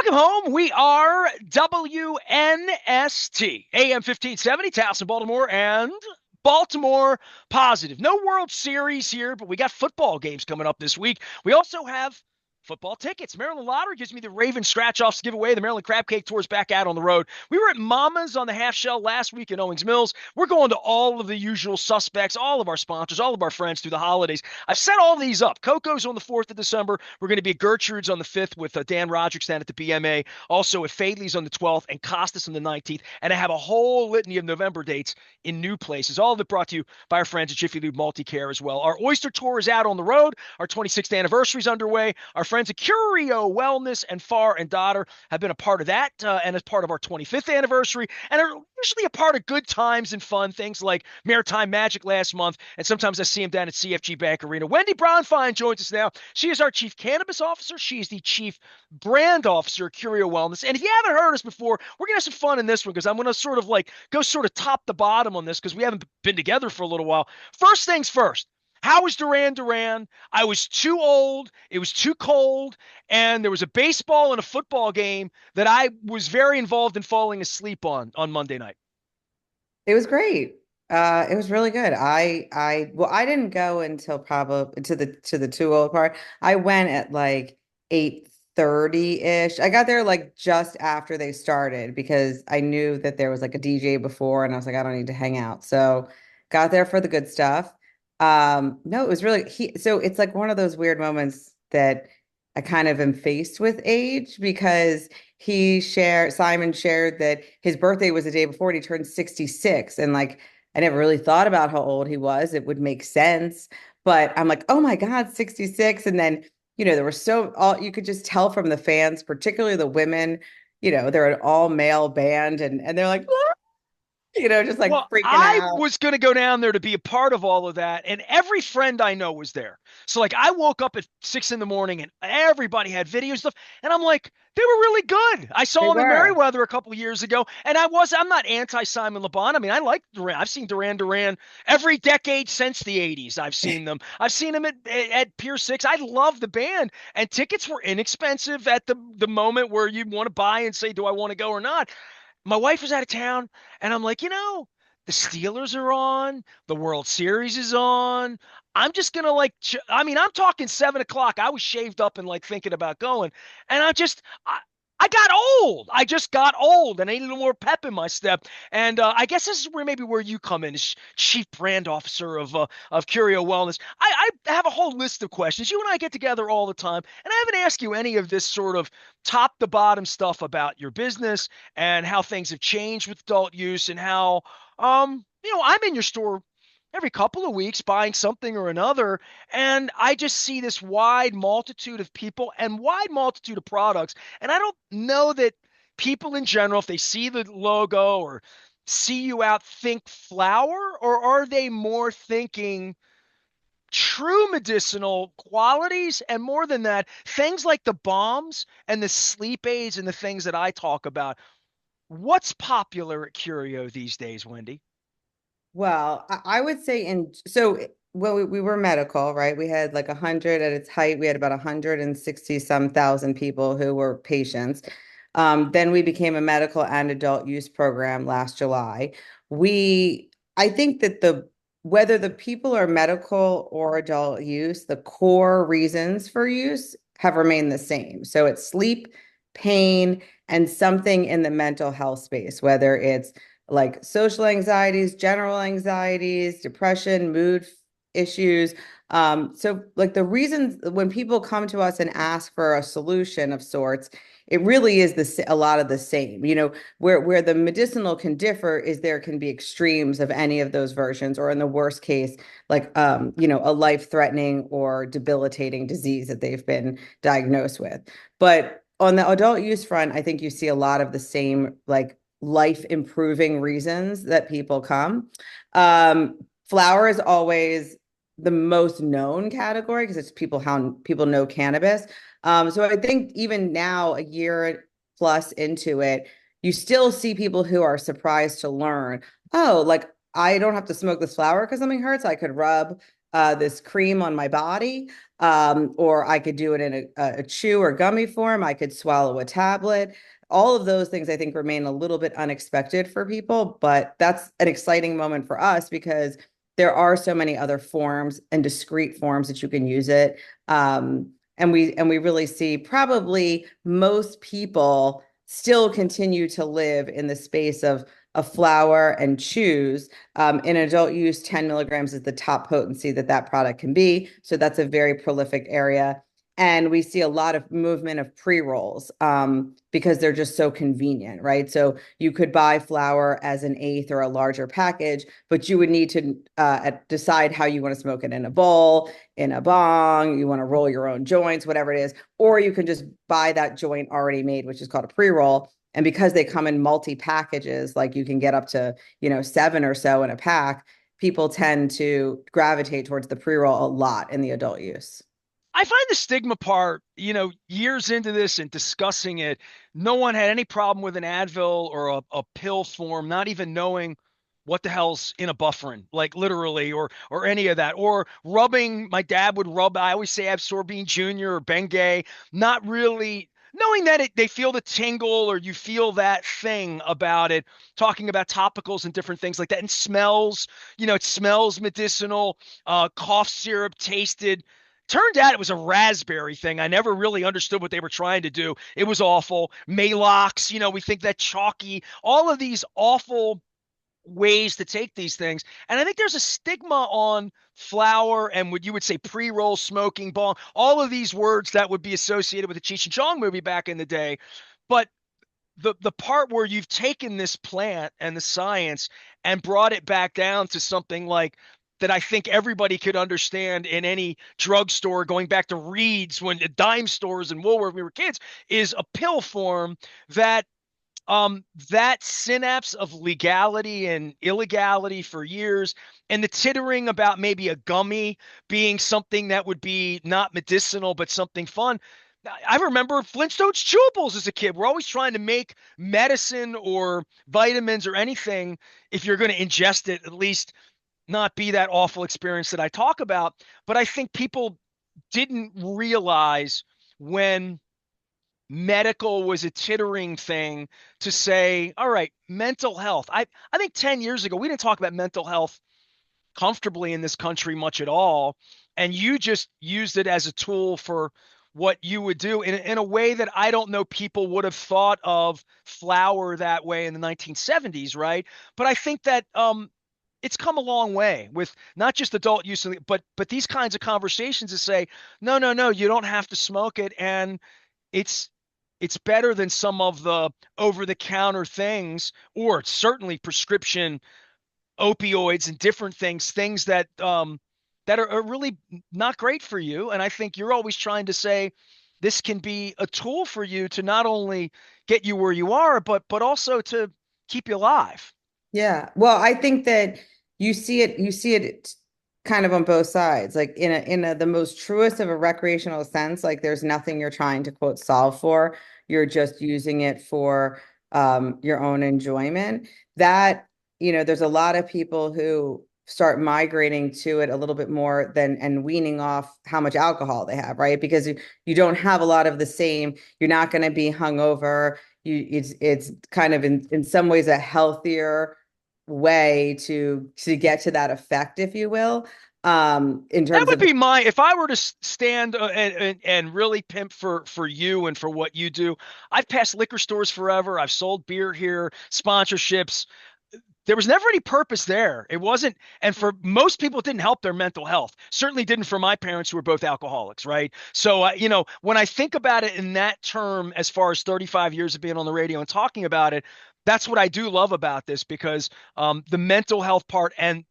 Welcome home. We are WNST, AM 1570, Towson, Baltimore, and Baltimore Positive. No World Series here, but we got football games coming up this week. We also have football tickets. Maryland Lottery gives me the Raven scratch-offs to give away. The Maryland Crab Cake Tour's back out on the road. We were at Mama's on the half shell last week in Owings Mills. We're going to all of the usual suspects, all of our sponsors, all of our friends through the holidays. I've set all these up. Coco's on the 4th of December. We're going to be at Gertrude's on the 5th with Dan Roderick's down at the BMA. Also at Fadley's on the 12th and Costas on the 19th. And I have a whole litany of November dates in new places. All of it brought to you by our friends at Jiffy Lube Multi-Care as well. Our Oyster Tour is out on the road. Our 26th anniversary is underway. Our friends at Curio Wellness and Far and Daughter have been a part of that and as part of our 25th anniversary and are usually a part of good times and fun, things like Maritime Magic last month, and sometimes I see them down at CFG Bank Arena. Wendy Bronfein joins us now. She is our Chief Cannabis Officer. She is the Chief Brand Officer at Curio Wellness. And if you haven't heard us before, we're going to have some fun in this one because I'm going to sort of like go sort of top to bottom on this because we haven't been together for a little while. First things first. How was Duran Duran? I was too old. It was too cold. And there was a baseball and a football game that I was very involved in falling asleep on Monday night. It was great. It was really good. Well, I didn't go until probably to the too old part. I went at like 8:30-ish. I got there like just after they started because I knew that there was like a DJ before and I was like, I don't need to hang out. So got there for the good stuff. No, it was really so it's like one of those weird moments that I kind of am faced with age because Simon shared that his birthday was the day before and he turned 66. And like, I never really thought about how old he was. It would make sense. But I'm like, oh my God, 66. And then, there were all you could just tell from the fans, particularly the women, they're an all male band and they're like, just like Well, freaking I out. was going to go down there to be a part of all of that, and every friend I know was there. So, like, I woke up at 6 in the morning, and everybody had video stuff, and I'm like, they were really good. I saw They them in were. Merriweather a couple of years ago, and I'm not anti Simon LeBon. I mean, I like Duran. I've seen Duran Duran every decade since the '80s. I've seen them. I've seen them at Pier Six. I love the band, and tickets were inexpensive at the moment where you want to buy and say, do I want to go or not? My wife was out of town, and I'm like, the Steelers are on, the World Series is on. I'm just gonna I mean, I'm talking 7 o'clock. I was shaved up and like thinking about going, and I got old. I just got old, and I need a little more pep in my step. And I guess this is where you come in, as Chief Brand Officer of Curio Wellness. I have a whole list of questions. You and I get together all the time, and I haven't asked you any of this sort of top to bottom stuff about your business and how things have changed with adult use and how I'm in your store every couple of weeks buying something or another, and I just see this wide multitude of people and wide multitude of products. And I don't know that people in general, if they see the logo or see you out, think flower, or are they more thinking true medicinal qualities? And more than that, things like the balms and the sleep aids and the things that I talk about. What's popular at Curio these days, Wendy? Well, I would say well, we were medical, right? We had like 100 at its height. We had about 160 some thousand people who were patients. Then we became a medical and adult use program last July. I think that whether the people are medical or adult use, the core reasons for use have remained the same. So it's sleep, pain, and something in the mental health space, whether it's like social anxieties, general anxieties, depression, mood issues. So like the reasons when people come to us and ask for a solution of sorts, it really is a lot of the same. Where the medicinal can differ is there can be extremes of any of those versions, or in the worst case, like a life-threatening or debilitating disease that they've been diagnosed with. But on the adult use front, I think you see a lot of the same like life improving reasons that people come. Flower is always the most known category because it's how people know cannabis. So I think even now, a year plus into it, you still see people who are surprised to learn, oh, like I don't have to smoke this flower because something hurts. I could rub this cream on my body. or I could do it in a chew or gummy form. I could swallow a tablet. All of those things I think remain a little bit unexpected for people, but that's an exciting moment for us because there are so many other forms and discrete forms that you can use it. And we really see probably most people still continue to live in the space of a flower and chews. In adult use, 10 milligrams is the top potency that that product can be. So that's a very prolific area. And we see a lot of movement of pre-rolls because they're just so convenient, right? So you could buy flower as an eighth or a larger package, but you would need to decide how you want to smoke it in a bowl, in a bong, you want to roll your own joints, whatever it is, or you can just buy that joint already made, which is called a pre-roll. And because they come in multi packages, like you can get up to, 7 or so in a pack, people tend to gravitate towards the pre-roll a lot in the adult use. I find the stigma part, years into this and discussing it, no one had any problem with an Advil or a pill form, not even knowing what the hell's in a bufferin, like literally, or any of that. Or rubbing, my dad would rub, I always say Absorbine Junior or Bengay, not really knowing that they feel the tingle or you feel that thing about it, talking about topicals and different things like that. And smells, it smells medicinal, cough syrup tasted. Turned out it was a raspberry thing. I never really understood what they were trying to do. It was awful. Malox, we think that chalky, all of these awful ways to take these things. And I think there's a stigma on flower and what you would say pre-roll smoking bong, all of these words that would be associated with the Cheech and Chong movie back in the day. But the part where you've taken this plant and the science and brought it back down to something like that I think everybody could understand in any drugstore, going back to Reed's when the dime stores and Woolworth when we were kids, is a pill form that that synapse of legality and illegality for years, and the tittering about maybe a gummy being something that would be not medicinal but something fun. I remember Flintstones chewables as a kid. We're always trying to make medicine or vitamins or anything, if you're going to ingest it, at least not be that awful experience that I talk about. But I think people didn't realize when medical was a tittering thing to say, all right, mental health. I think 10 years ago, we didn't talk about mental health comfortably in this country much at all. And you just used it as a tool for what you would do in a way that I don't know people would have thought of flower that way in the 1970s, right? But I think that it's come a long way with not just adult use, but these kinds of conversations to say, no, no, no, you don't have to smoke it, and it's it's better than some of the over-the-counter things, or certainly prescription opioids and different things that are really not great for you. And I think you're always trying to say this can be a tool for you to not only get you where you are, but also to keep you alive. Yeah. Well, I think that you see it kind of on both sides. Like in the most truest of a recreational sense, like there's nothing you're trying to quote solve for. You're just using it for your own enjoyment. That, there's a lot of people who start migrating to it a little bit more than and weaning off how much alcohol they have, right? Because you don't have a lot of the same, you're not going to be hungover. It's kind of in some ways a healthier way to get to that effect, if you will, in That terms would of. be my, if I were to stand and really pimp for you and for what you do. I've passed liquor stores forever. I've sold beer here, sponsorships. There was never any purpose there. It wasn't, and for most people, it didn't help their mental health. Certainly didn't for my parents who were both alcoholics, right? So, when I think about it in that term, as far as 35 years of being on the radio and talking about it, that's what I do love about this, because the mental health part, and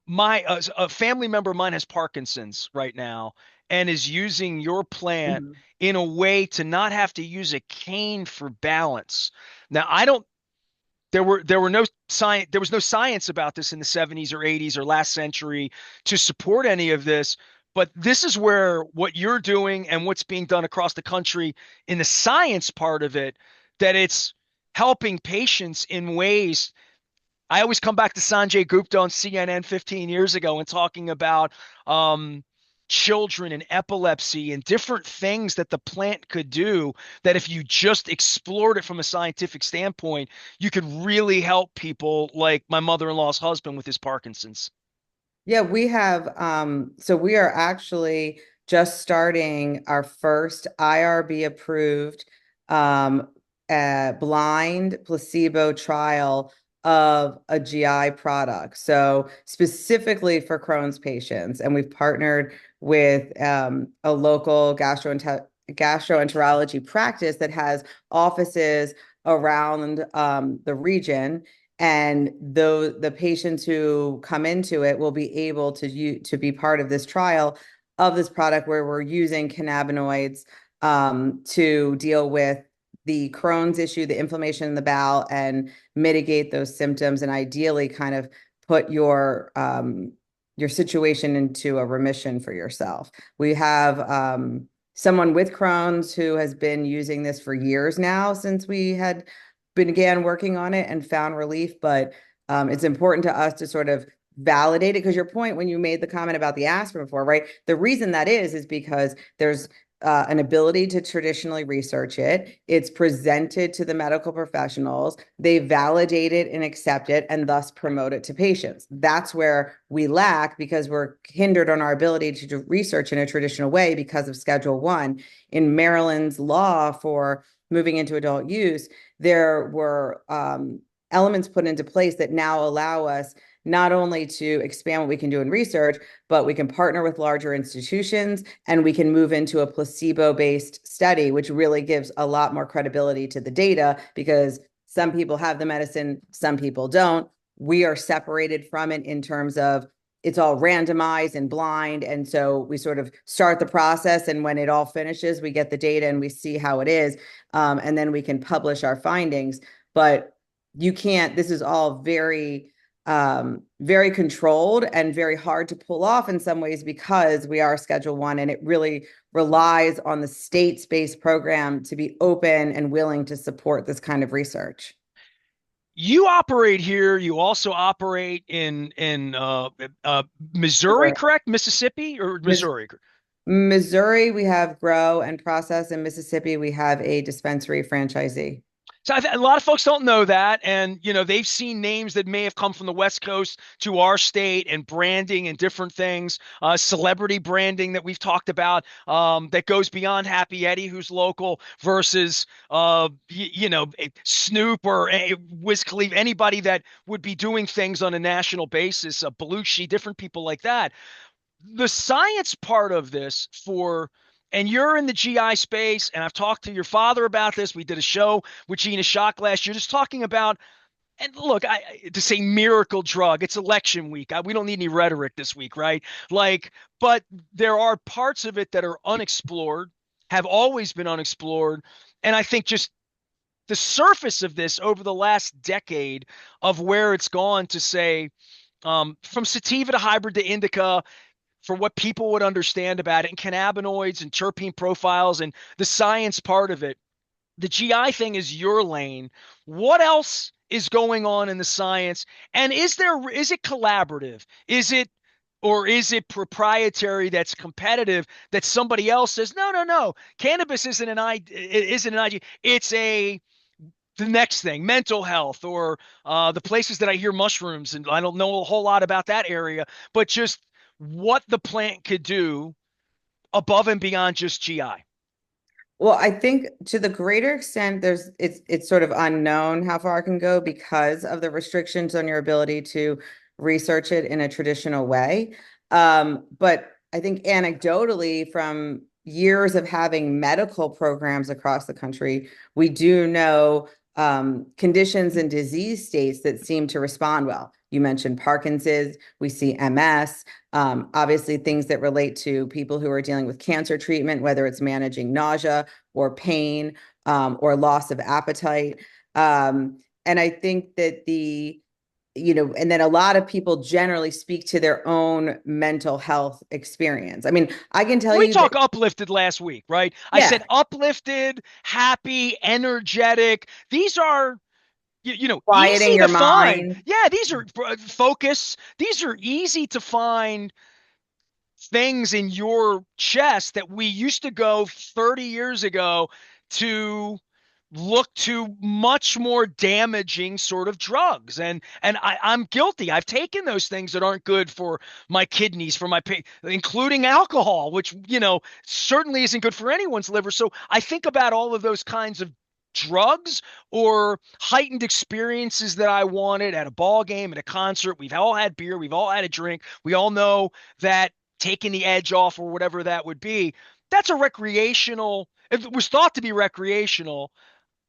my a family member of mine has Parkinson's right now and is using your plant Mhm. in a way to not have to use a cane for balance. Now, I don't there were no science there was no science about this in the 70s or 80s or last century to support any of this, but this is where what you're doing and what's being done across the country in the science part of it, that it's helping patients in ways. I always come back to Sanjay Gupta on CNN 15 years ago and talking about um, children and epilepsy and different things that the plant could do, that if you just explored it from a scientific standpoint, you could really help people like my mother-in-law's husband with his Parkinson's. Yeah, we have, so we are actually just starting our first IRB approved blind placebo trial of a GI product. So specifically for Crohn's patients. And we've partnered with a local gastroenterology practice that has offices around the region, and the patients who come into it will be able to be part of this trial of this product where we're using cannabinoids to deal with the Crohn's issue, the inflammation in the bowel, and mitigate those symptoms, and ideally kind of put your situation into a remission for yourself. We have someone with Crohn's who has been using this for years now, since we had began working on it and found relief. But it's important to us to sort of validate it, because your point when you made the comment about the aspirin before, right? The reason that is because there's an ability to traditionally research it. It's presented to the medical professionals. They validate it and accept it and thus promote it to patients. That's where we lack, because we're hindered on our ability to do research in a traditional way because of Schedule 1. In Maryland's law for moving into adult use, there were elements put into place that now allow us not only to expand what we can do in research, but we can partner with larger institutions, and we can move into a placebo-based study, which really gives a lot more credibility to the data, because some people have the medicine, some people don't. We are separated from it in terms of it's all randomized and blind. And so we sort of start the process, and when it all finishes, we get the data and we see how it is. And then we can publish our findings. But you can't, this is all very controlled and very hard to pull off in some ways, because we are Schedule 1, and it really relies on the states-based program to be open and willing to support this kind of research. You operate here. You also operate in Missouri, Missouri. correct? Mississippi or Missouri? Missouri, we have grow and process. In Mississippi, we have a dispensary franchisee. So a lot of folks don't know that, and they've seen names that may have come from the West Coast to our state, and branding and different things, celebrity branding that we've talked about, that goes beyond Happy Eddie, who's local, versus Snoop or Wiz Khalifa, anybody that would be doing things on a national basis, Belushi, different people like that. The science part of this and you're in the GI space, and I've talked to your father about this. We did a show with Gina Shock last year, just talking about, and look, to say miracle drug, it's election week. We don't need any rhetoric this week, right? Like, but there are parts of it that are unexplored, have always been unexplored. And I think just the surface of this over the last decade of where it's gone to say, from sativa to hybrid to indica, for what people would understand about it, and cannabinoids and terpene profiles and the science part of it. The GI thing is your lane. What else is going on in the science? And is it collaborative? Is it proprietary that's competitive, that somebody else says, no, no, no, cannabis isn't an idea. It's the next thing, mental health, or the places that I hear mushrooms, and I don't know a whole lot about that area, but just what the plant could do above and beyond just GI. Well, I think to the greater extent, it's sort of unknown how far it can go because of the restrictions on your ability to research it in a traditional way. But I think anecdotally, from years of having medical programs across the country, we do know conditions and disease states that seem to respond well. You mentioned Parkinson's, we see MS, obviously things that relate to people who are dealing with cancer treatment, whether it's managing nausea or pain, or loss of appetite. And I think that and then a lot of people generally speak to their own mental health experience. I mean, I can tell We you that, talked uplifted last week, right? I yeah, said uplifted, happy, energetic. These are quieting easy your to find. mind. Yeah, these are focus. These are easy to find things in your chest that we used to go 30 years ago to look to much more damaging sort of drugs. And I'm guilty. I've taken those things that aren't good for my kidneys, for including alcohol, which, certainly isn't good for anyone's liver. So I think about all of those kinds of drugs or heightened experiences that I wanted at a ball game, at a concert. We've all had beer, we've all had a drink. We all know that taking the edge off or whatever that would be, that's a recreational, if it was thought to be recreational.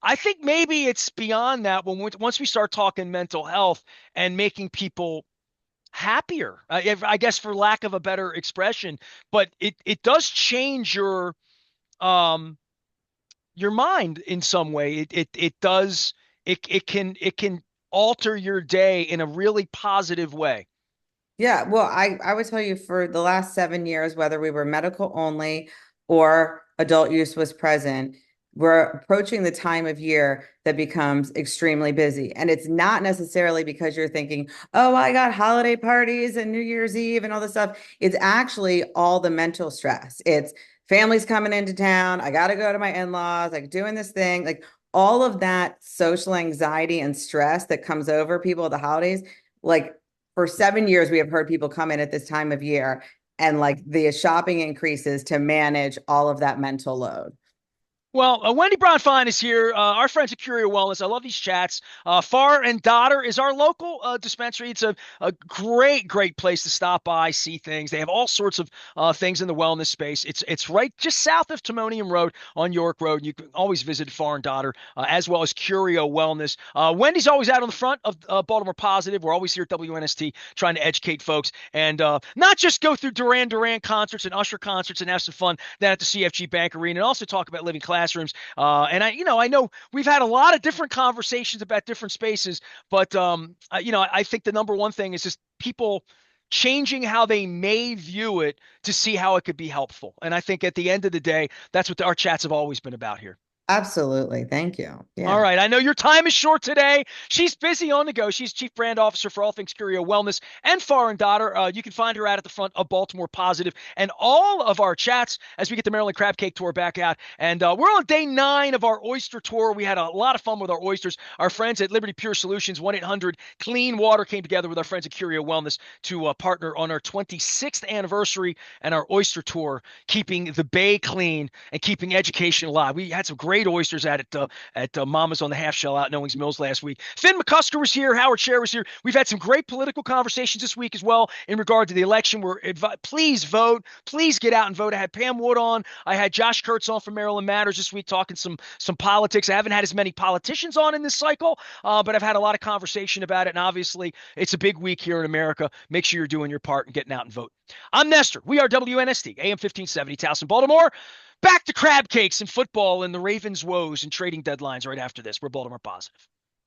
I think maybe it's beyond that once we start talking mental health and making people happier, I guess for lack of a better expression, but it does change um your mind in some way. It does it can alter your day in a really positive way. Yeah, well, I would tell you for the last 7 years, whether we were medical only or adult use was present, we're approaching the time of year that becomes extremely busy. And it's not necessarily because you're thinking, oh, I got holiday parties and New Year's Eve and all this stuff. It's actually all the mental stress. It's families coming into town. I got to go to my in-laws, like doing this thing, like all of that social anxiety and stress that comes over people at the holidays. Like for 7 years, we have heard people come in at this time of year and like the shopping increases to manage all of that mental load. Well, Wendy Bronfein is here. Our friends at Curio Wellness. I love these chats. Far and Daughter is our local dispensary. It's a great, great place to stop by, see things. They have all sorts of things in the wellness space. It's right just south of Timonium Road on York Road. You can always visit Far and Daughter, as well as Curio Wellness. Wendy's always out on the front of Baltimore Positive. We're always here at WNST trying to educate folks and not just go through Duran Duran concerts and Usher concerts and have some fun down at the CFG Bank Arena, and also talk about living classrooms. And I know we've had a lot of different conversations about different spaces, but I think the number one thing is just people changing how they may view it to see how it could be helpful. And I think at the end of the day, that's what our chats have always been about here. Absolutely. Thank you. All Yeah. right. I know your time is short today. She's busy on the go. She's Chief Brand Officer for all things Curio Wellness and Far and Daughter. You can find her out at the front of Baltimore Positive and all of our chats as we get the Maryland Crab Cake Tour back out. And we're on day 9 of our oyster tour. We had a lot of fun with our oysters. Our friends at Liberty Pure Solutions, 1-800 Clean Water, came together with our friends at Curio Wellness to partner on our 26th anniversary and our oyster tour, keeping the bay clean and keeping education alive. We had some great oysters at Mama's on the Half Shell out in Owings Mills last week. Finn McCusker was here. Howard Scher was here. We've had some great political conversations this week as well in regard to the election. Please vote. Please get out and vote. I had Pam Wood on. I had Josh Kurtz on from Maryland Matters this week talking some politics. I haven't had as many politicians on in this cycle, but I've had a lot of conversation about it. And obviously, it's a big week here in America. Make sure you're doing your part and getting out and vote. I'm Nestor. We are WNST, AM 1570, Towson, Baltimore. Back to crab cakes and football and the Ravens' woes and trading deadlines right after this. We're Baltimore Positive.